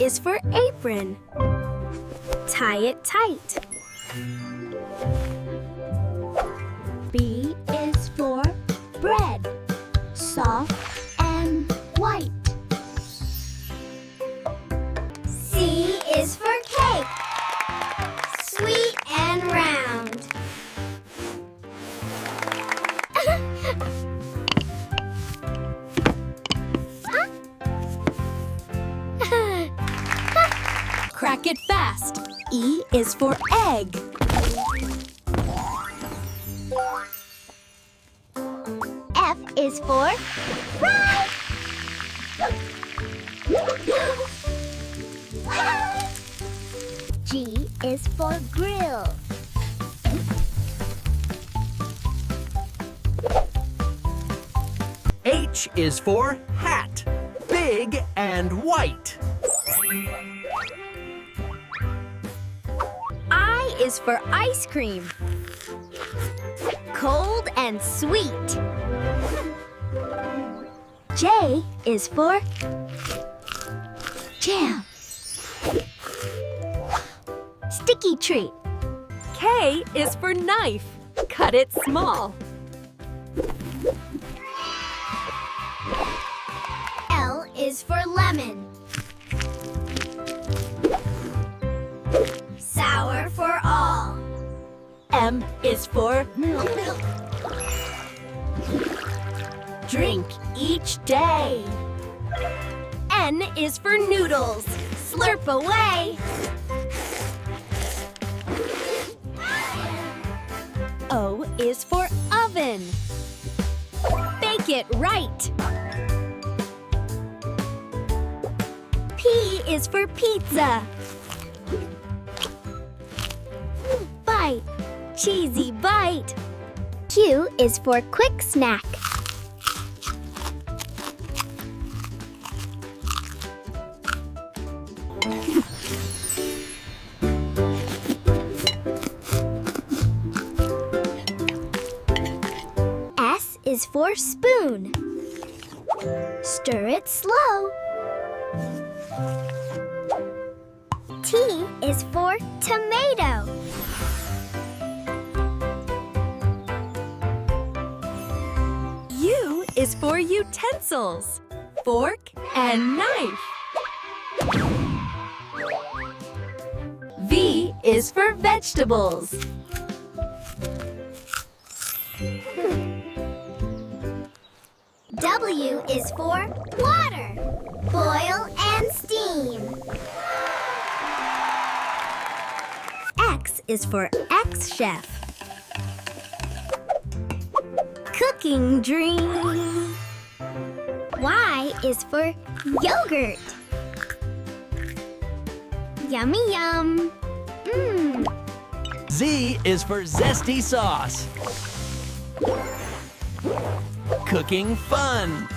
is for apron. Tie it tight. B is for bread, soft and white. C is for cake, sweet and round. Crack it fast. E is for egg. F is for fry. G is for grill. H is for hat, big and white. I is for ice cream. Cold and sweet. J is for jam. Sticky treat. K is for knife. Cut it small. L is for lemon, sour for all. M is for drink each day. N is for noodles. Slurp away. O is for oven. Bake it right. P is for pizza. Bite, cheesy bite. Q is for quick snack. S is for spoon. Stir it slow. T is for tomato. U is for utensils. Fork and knife. V is for vegetables. W is for water, boil and steam. X is for ex-chef. Cooking dream. Y is for yogurt. Yummy yum. Z is for Zesty Sauce. Cooking fun.